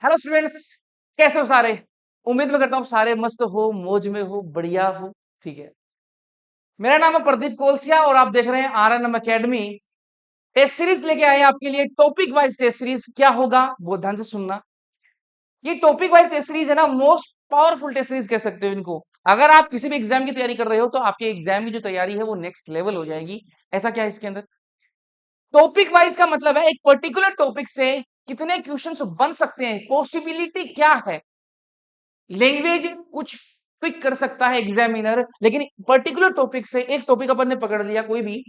Hello students, कैसे हो सारे। उम्मीद में करता हूँ सारे मस्त हो, मौज में हो, बढ़िया हो। ठीक है। मेरा नाम है प्रदीप कोलसिया और आप देख रहे हैं आरएनएम एकेडमी। टेस्ट सीरीज लेके आए हैं आपके लिए। टॉपिक वाइज टेस्ट सीरीज क्या होगा बहुत ध्यान से सुनना। ये टॉपिक वाइज टेस्ट सीरीज है ना, मोस्ट पावरफुल टेस्ट सीरीज कह सकते हो इनको। अगर आप किसी भी एग्जाम की तैयारी कर रहे हो तो आपके एग्जाम की जो तैयारी है वो नेक्स्ट लेवल हो जाएगी। ऐसा क्या है इसके अंदर। टॉपिक वाइज का मतलब है एक पर्टिकुलर टॉपिक से कितने क्वेश्चंस बन सकते हैं, पॉसिबिलिटी क्या है। लैंग्वेज कुछ पिक कर सकता है एग्जामिनर, लेकिन पर्टिकुलर टॉपिक से एक टॉपिक अपन ने पकड़ लिया कोई भी,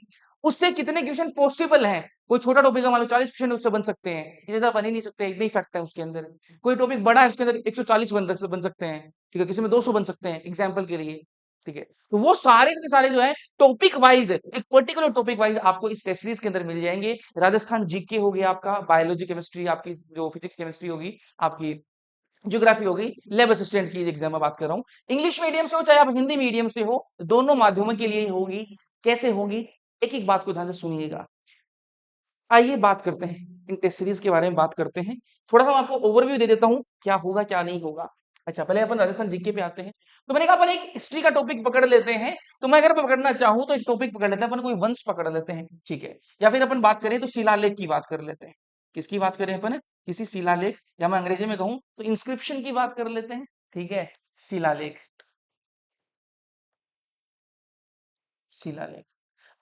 उससे कितने क्वेश्चन पॉसिबल हैं। कोई छोटा टॉपिक है मान लो 40 क्वेश्चन उससे बन सकते हैं, इससे ज्यादा बन ही नहीं सकते, इतने ही फैक्ट है उसके अंदर। कोई टॉपिक बड़ा है उसके अंदर 140 बन सकते हैं। ठीक है, किसी में 200 बन सकते हैं एग्जाम्पल के लिए। ठीक है, तो वो सारे के सारे जो है टॉपिक वाइज, एक पर्टिकुलर टॉपिक वाइज आपको इस टेस्ट सीरीज के अंदर मिल जाएंगे। राजस्थान जीके हो गया आपका, बायोलॉजी केमिस्ट्री आपकी, जो फिजिक्स केमिस्ट्री होगी आपकी, ज्योग्राफी हो गई, लैब असिस्टेंट की एग्जाम में बात कर रहा हूँ। इंग्लिश मीडियम से हो चाहे आप हिंदी मीडियम से हो, दोनों माध्यमों के लिए होगी। कैसे होगी, एक एक बात को ध्यान से सुनिएगा। आइए बात करते हैं, इन टेस्ट सीरीज के बारे में बात करते हैं। थोड़ा सा मैं आपको ओवरव्यू दे देता हूँ क्या होगा क्या नहीं होगा। अच्छा, पहले अपन राजस्थान जीके पे आते हैं। तो मैंने कहा अपन एक हिस्ट्री का टॉपिक पकड़ लेते हैं। तो मैं अगर पकड़ना चाहूँ तो एक टॉपिक पकड़ लेते हैं, अपन कोई वंश पकड़ लेते हैं। ठीक है, या फिर अपन बात करें तो शिलालेख की बात कर लेते हैं। किसकी बात करें अपन, किसी शिलालेख, या मैं अंग्रेजी में कहूँ तो इंस्क्रिप्शन की बात कर लेते हैं। ठीक है, शिलालेख, शिलालेख।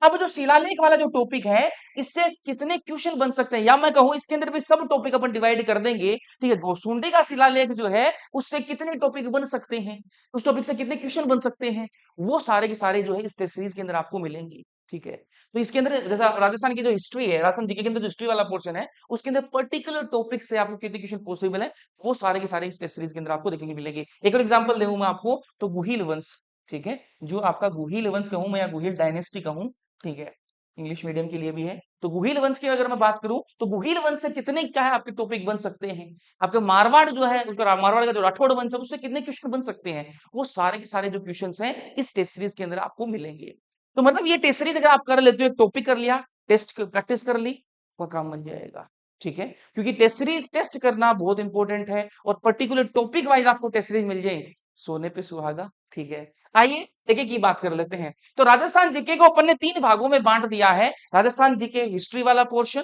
अब जो शिलालेख वाला जो टॉपिक है, इससे कितने क्वेश्चन बन सकते हैं, या मैं कहूं इसके अंदर भी सब टॉपिक अपन डिवाइड कर देंगे। ठीक है, गोसुंडी का शिलालेख जो है उससे कितने टॉपिक बन सकते हैं, उस टॉपिक से कितने क्वेश्चन बन सकते हैं, वो सारे के सारे जो है इस टेस्ट सीरीज के अंदर आपको मिलेंगे। ठीक है, तो इसके अंदर जैसा राजस्थान की जो हिस्ट्री है, राजस्थान जीके के अंदर जो हिस्ट्री वाला पोर्शन है, उसके अंदर पर्टिकुलर टॉपिक से आपको कितने क्वेश्चन पॉसिबल है, वो सारे के सारे इस टेस्ट सीरीज के अंदर आपको देखने को मिलेंगे। एक और एग्जांपल दूं मैं आपको, तो गुहिल वंश। ठीक है, जो आपका गुहिल वंश कहूं मैं, या गुहिल डायनेस्टी कहूं। ठीक है, इंग्लिश मीडियम के लिए भी है। तो गुहिल वंश की अगर मैं बात करूं तो गुहिल वंश से कितने क्या है आपके टॉपिक बन सकते हैं। आपके मारवाड़ जो है, उसका मारवाड़ का जो राठौड़ वंश है, उससे कितने क्वेश्चन बन सकते हैं। वो सारे के सारे जो क्वेश्चन हैं इस टेस्ट सीरीज के अंदर आपको मिलेंगे। तो मतलब ये टेस्ट सीरीज अगर आप कर लेते हो, एक टॉपिक कर लिया, टेस्ट प्रैक्टिस कर ली, वो काम बन जाएगा। ठीक है, क्योंकि टेस्ट सीरीज टेस्ट करना बहुत इंपॉर्टेंट है, और पर्टिकुलर टॉपिक वाइज आपको टेस्ट सीरीज मिल जाए, सोने पे सुहागा। ठीक है, आइए एक एक की बात कर लेते हैं। तो राजस्थान जीके को अपन ने तीन भागों में बांट दिया है। राजस्थान जीके हिस्ट्री वाला पोर्शन,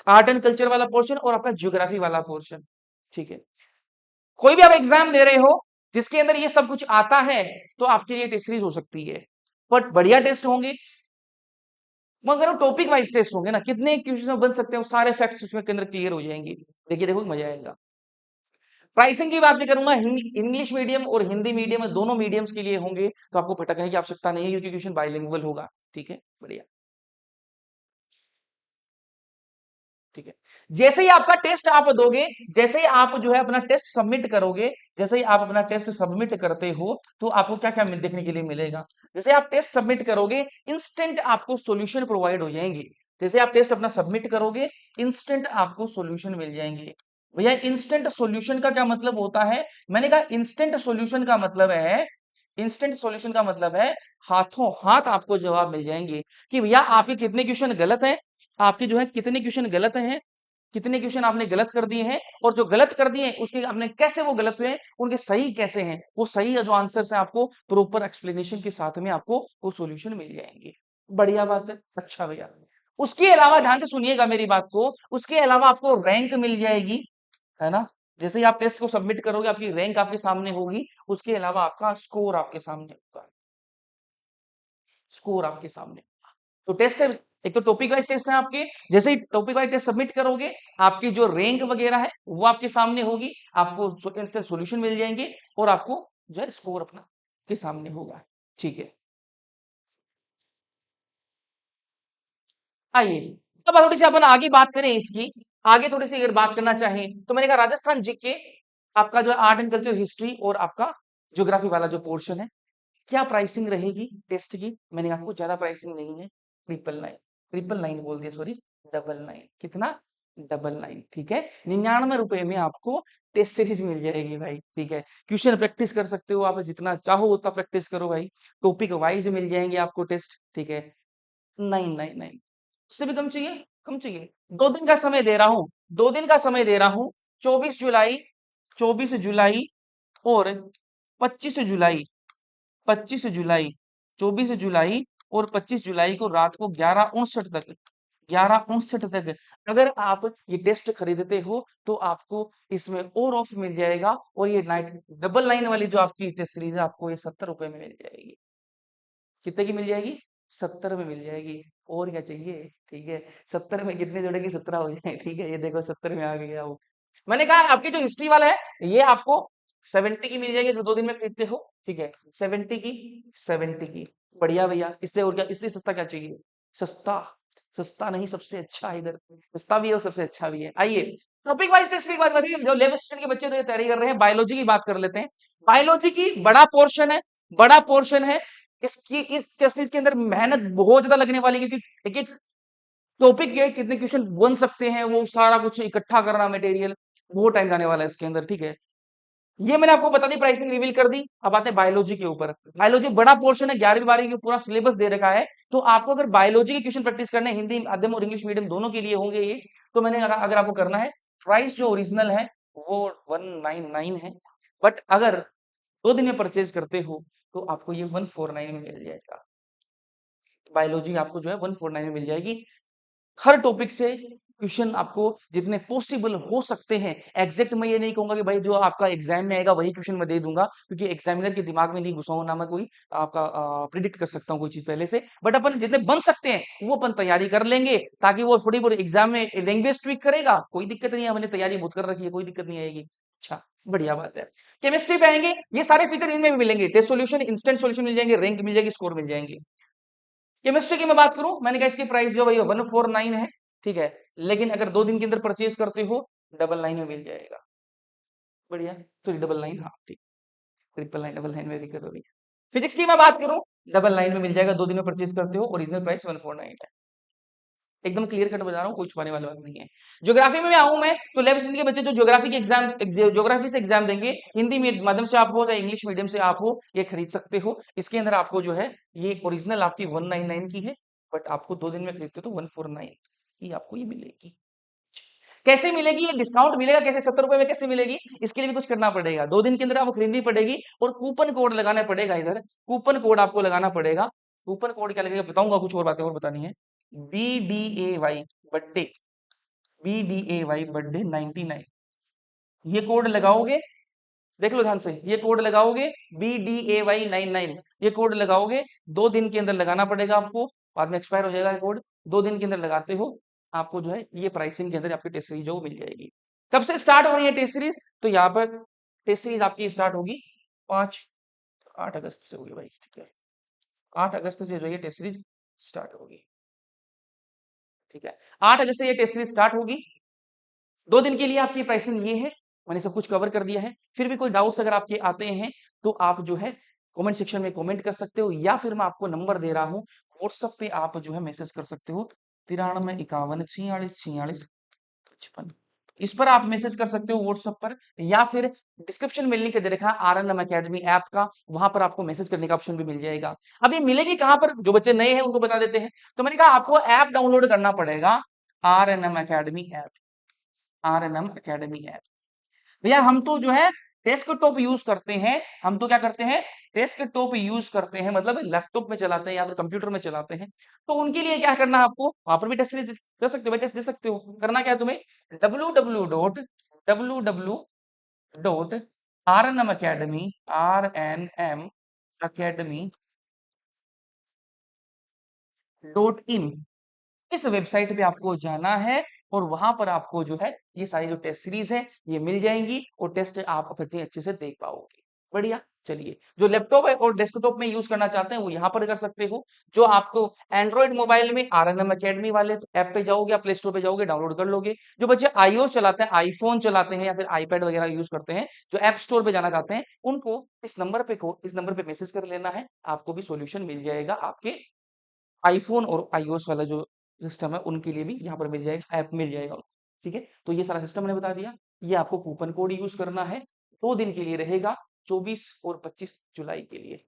आर्ट एंड कल्चर वाला पोर्शन, और आपका ज्योग्राफी वाला पोर्शन। ठीक है, कोई भी आप एग्जाम दे रहे हो जिसके अंदर ये सब कुछ आता है, तो आपके लिए टेस्ट सीरीज हो सकती है। बट बढ़िया टेस्ट होंगे, मगर वो टॉपिक वाइज टेस्ट होंगे ना, कितने क्वेश्चन बन सकते हैं, वो सारे फैक्ट्स उसमें के अंदर क्लियर हो जाएंगे। देखिए देखो मजा आएगा। प्राइसिंग की बात भी करूंगा, इंग्लिश मीडियम और हिंदी मीडियम दोनों मीडियम्स के लिए होंगे, तो आपको भटकने की आवश्यकता नहीं है क्योंकि क्वेश्चन बाइलिंगुअल होगा। ठीक है, बढ़िया। ठीक है, जैसे ही आपका टेस्ट आप दोगे, जैसे ही आप जो है अपना टेस्ट सबमिट करोगे, जैसे ही आप अपना टेस्ट सबमिट करते हो, तो आपको क्या क्या देखने के लिए मिलेगा। जैसे आप टेस्ट सबमिट करोगे, इंस्टेंट आपको सॉल्यूशन प्रोवाइड हो जाएंगे। जैसे आप टेस्ट अपना सबमिट करोगे, इंस्टेंट आपको सॉल्यूशन मिल जाएंगे। भैया इंस्टेंट सॉल्यूशन का क्या मतलब होता है, मैंने कहा इंस्टेंट सॉल्यूशन का मतलब है, इंस्टेंट सॉल्यूशन का मतलब है हाथों हाथ आपको जवाब मिल जाएंगे, कि भैया आपके कितने क्वेश्चन गलत है, आपके जो है कितने क्वेश्चन गलत हैं, कितने क्वेश्चन आपने गलत कर दिए हैं, और जो गलत कर दिए हैं उसके आपने कैसे वो गलत हुए, उनके सही कैसे हैं, वो सही जो आंसर है आपको प्रॉपर एक्सप्लेनेशन के साथ में आपको वो सॉल्यूशन मिल जाएंगे। बढ़िया बात है। अच्छा भैया, उसके अलावा ध्यान से सुनिएगा मेरी बात को, उसके अलावा आपको रैंक मिल जाएगी, है ना। जैसे ही आप टेस्ट को सबमिट करोगे, आपकी रैंक आपके सामने होगी, उसके अलावा आपका स्कोर आपके सामने होगा, स्कोर आपके सामने। तो टेस्ट है, एक तो टॉपिक वाइज टेस्ट है आपके। जैसे ही टॉपिक वाइज टेस्ट सबमिट करोगे, आपकी जो रैंक वगैरह है वो आपके सामने होगी, आपको इंस्टेंट सॉल्यूशन मिल जाएंगे, और आपको जो है स्कोर अपना के सामने होगा। ठीक है, आइए अब थोड़ी सी अपन आगे बात करें इसकी। आगे थोड़ी सी अगर बात करना चाहें तो मैंने कहा राजस्थान जीके, आपका जो आर्ट एंड कल्चर हिस्ट्री और आपका ज्योग्राफी वाला जो पोर्शन है, क्या प्राइसिंग रहेगी टेस्ट की। मैंने कहा कुछ ज्यादा प्राइसिंग नहीं है, 999, 999 बोल दिया सॉरी, 99 कितना, 99। ठीक है, 99 रुपए में आपको टेस्ट सीरीज मिल जाएगी भाई। ठीक है, क्वेश्चन प्रैक्टिस कर सकते हो आप, जितना चाहो उतना प्रैक्टिस करो भाई। टॉपिक वाइज मिल जाएंगे आपको टेस्ट। ठीक है, 999, उससे भी कम चाहिए, कम चाहिए। 2 दिन का समय दे रहा हूं, 2 दिन का समय दे रहा हूं, 24 जुलाई 24 जुलाई और 25 जुलाई, 25 जुलाई, 24 जुलाई और 25 जुलाई को रात को 11:59 तक, 11:59 तक अगर आप ये टेस्ट खरीदते हो तो आपको इसमें और ऑफ मिल जाएगा, और ये नाइट डबल लाइन वाली जो आपकी टेस्ट सीरीज है आपको ये 70 रुपए में मिल जाएगी। कितने की मिल जाएगी? 70 में मिल जाएगी। और क्या चाहिए? ठीक है, 70 में कितने जोड़ेंगे? 17 हो जाए। ठीक है, ये देखो 70 में आ गया वो। मैंने कहा आपकी जो हिस्ट्री वाला है ये आपको 70 की मिल जाएगी अगर 2 दिन में खरीदते हो। ठीक है, 70 की, 70 की। बढ़िया भैया, इससे और क्या, इससे सस्ता क्या चाहिए? सस्ता, सस्ता नहीं सबसे अच्छा है इधर, सस्ता भी है और सबसे अच्छा भी है। आइए टॉपिक वाइज टेस्ट की बात करिए, जो लेवल स्टूडेंट के बच्चे तो ये तैयारी कर रहे हैं, बायोलॉजी की बात कर लेते हैं। बायोलॉजी की बड़ा पोर्शन है, बड़ा पोर्शन है। इसकी इस टेस्ट के अंदर मेहनत बहुत ज्यादा लगने वाली है, क्योंकि एक एक टॉपिक के कितने क्वेश्चन बन सकते हैं वो सारा कुछ इकट्ठा करना मटेरियल, बहुत टाइम जाने वाला है इसके अंदर। ठीक है, ये मैंने आपको बता दी, प्राइसिंग रिवील कर दी। अब आते हैं बायोलॉजी के ऊपर। बायोलॉजी बड़ा पोर्शन है, 11वीं 12वीं की पूरा सिलेबस दे रखा है। तो आपको अगर बायोलॉजी के क्वेश्चन प्रैक्टिस करने हिंदी माध्यम और इंग्लिश मीडियम दोनों के लिए होंगे ये, तो मैंने अगर आपको करना है, प्राइस जो ओरिजिनल है वो 199 है, बट अगर 2 दिन में परचेज करते हो तो आपको ये 149 में मिल जाएगा। बायोलॉजी आपको जो है 149 में मिल जाएगी। हर टॉपिक से क्वेश्चन आपको जितने पॉसिबल हो सकते हैं, एग्जैक्ट मैं ये नहीं कहूंगा कि भाई जो आपका एग्जाम में आएगा वही क्वेश्चन मैं दे दूंगा, क्योंकि एग्जामिनर के दिमाग में नहीं घुसा हूं, ना मैं कोई आपका प्रिडिक्ट कर सकता हूँ कोई चीज पहले से, बट अपन जितने बन सकते हैं वो अपन तैयारी कर लेंगे, ताकि वो थोड़ी बहुत एग्जाम में लैंग्वेज ट्विक करेगा, कोई दिक्कत नहीं है, हमने तैयारी बहुत कर रखी है, कोई दिक्कत नहीं आएगी। अच्छा, बढ़िया बात है। केमिस्ट्री पे आएंगे, ये सारे फीचर इनमें भी मिलेंगे, टेस्ट सॉल्यूशन, इंस्टेंट सॉल्यूशन मिल जाएंगे, रैंक मिल जाएगी, स्कोर मिल जाएंगे। केमिस्ट्री की मैं बात करूं, मैंने कहा इसकी प्राइस जो भाई 149 है। ठीक है, लेकिन अगर 2 दिन के अंदर परचेज करते हो 99 में मिल जाएगा। बढ़िया, सॉरी 99, हाँ ठीक, 999, 99 में दिक्कत हो रही है। फिजिक्स की मैं बात करूं, 99 में मिल जाएगा, 2 दिन में परचेज करते हो, ओरिजिनल प्राइस 149 है। एकदम क्लियर कट बता रहा हूँ, कोई छुपाने वाली बात नहीं है। ज्योग्राफी में आऊं मैं, तो 11th के बच्चे जो ज्योग्राफी के एग्जाम, ज्योग्राफी से एग्जाम देंगे, हिंदी माध्यम से आप हो चाहे इंग्लिश मीडियम से आप हो, ये खरीद सकते हो। इसके अंदर आपको जो है ये ओरिजिनल आपकी 199 की है, बट आपको 2 दिन में खरीदते तो 149 की आपको ये मिलेगी। कैसे मिलेगी ये डिस्काउंट मिलेगा कैसे, 70 रुपए में कैसे मिलेगी? इसके लिए भी कुछ करना पड़ेगा, 2 दिन के अंदर आपको खरीदनी पड़ेगी, और कूपन कोड लगाना पड़ेगा। इधर कूपन कोड आपको लगाना पड़ेगा। कूपन कोड क्या लगेगा बताऊंगा, कुछ और बातें और बतानी है। BDAY बर्थडे, BDAY बर्थडे 99, ये कोड लगाओगे, देख लो ध्यान से, ये कोड लगाओगे BDAY 99, ये कोड लगाओगे, 2 दिन के अंदर लगाना पड़ेगा आपको, बाद में एक्सपायर हो जाएगा ये कोड। 2 दिन के अंदर लगाते हो, आपको जो है ये प्राइसिंग के अंदर आपकी टेस्ट सीरीज जो मिल जाएगी। कब से स्टार्ट हो रही है टेस्ट सीरीज? तो यहाँ पर टेस्ट सीरीज आपकी स्टार्ट होगी 8 अगस्त से होगी भाई। ठीक है, 8 अगस्त से जो है टेस्ट सीरीज स्टार्ट होगी। ठीक है, 8 अगस्त से ये टेस्ट सीरीज स्टार्ट होगी। 2 दिन के लिए आपकी प्राइसिंग ये है, मैंने सब कुछ कवर कर दिया है। फिर भी कोई डाउट्स अगर आपके आते हैं तो आप जो है कमेंट सेक्शन में कमेंट कर सकते हो, या फिर मैं आपको नंबर दे रहा हूँ, व्हाट्सएप पे आप जो है मैसेज कर सकते हो, 93 51 46 46 55। इस पर आप मैसेज कर सकते हो व्हाट्सएप पर, या फिर डिस्क्रिप्शन में लिंक दे रखा है RNM अकेडमी ऐप का, वहां पर आपको मैसेज करने का ऑप्शन भी मिल जाएगा। अब ये मिलेगी कहां पर, जो बच्चे नए हैं उनको बता देते हैं। तो मैंने कहा आपको ऐप डाउनलोड करना पड़ेगा, RNM academy app, RNM academy app. भैया हम तो जो है डेस्कटॉप यूज करते हैं, हम तो क्या करते हैं, डेस्कटॉप यूज करते हैं, मतलब लैपटॉप में चलाते हैं या फिर कंप्यूटर में चलाते हैं। तो उनके लिए क्या करना है, आपको वहां पर भी टेस्ट कर सकते हो, टेस्ट दे सकते हो। करना क्या है तुम्हें, www.rnmacademy.in, इस वेबसाइट पे आपको जाना है, और वहां पर आपको जो है ये सारी जो टेस्ट सीरीज है ये मिल जाएंगी, और टेस्ट आप अपने अच्छे से देख पाओगे। बढ़िया, चलिए जो लैपटॉप है और डेस्कटॉप में यूज करना चाहते हैं वो यहाँ पर कर सकते हो। जो आपको एंड्रॉइड मोबाइल में RNM अकेडमी वाले ऐप पे जाओगे या प्ले स्टोर पे जाओगे, डाउनलोड कर लोगे। जो बच्चे iOS चलाते हैं, आईफोन चलाते हैं या फिर आईपैड वगैरह यूज करते हैं, जो ऐप स्टोर पे जाना चाहते हैं, उनको इस नंबर पे मैसेज कर लेना है, आपको भी सोल्यूशन मिल जाएगा। आपके आईफोन और iOS वाला जो सिस्टम है उनके लिए भी यहाँ पर मिल जाएगा, ऐप मिल जाएगा उनको। ठीक है, तो ये सारा सिस्टम मैंने बता दिया। ये आपको कूपन कोड यूज करना है, 2 दिन के लिए रहेगा, 24 और 25 जुलाई के लिए,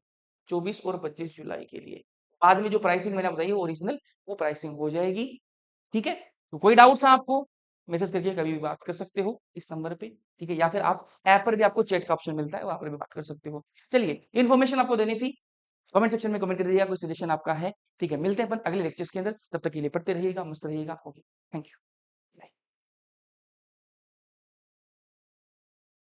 24 और 25 जुलाई के लिए। बाद में जो प्राइसिंग मैंने बताई है ओरिजिनल, वो प्राइसिंग हो जाएगी। ठीक है, तो कोई डाउट्स है आपको? मैसेज करके कभी भी बात कर सकते हो इस नंबर पे, ठीक है, या फिर आप ऐप पर भी आपको चैट का ऑप्शन मिलता है, वहां पर भी बात कर सकते हो। चलिए, इन्फॉर्मेशन आपको देनी थी, कमेंट सेक्शन में कमेंट कर दीजिएगा, कोई सजेशन आपका है, ठीक है। मिलते हैं अपन अगले लेक्चर्स के अंदर, तब तक के लिए पढ़ते रहिएगा, मस्त रहिएगा। Okay, thank you.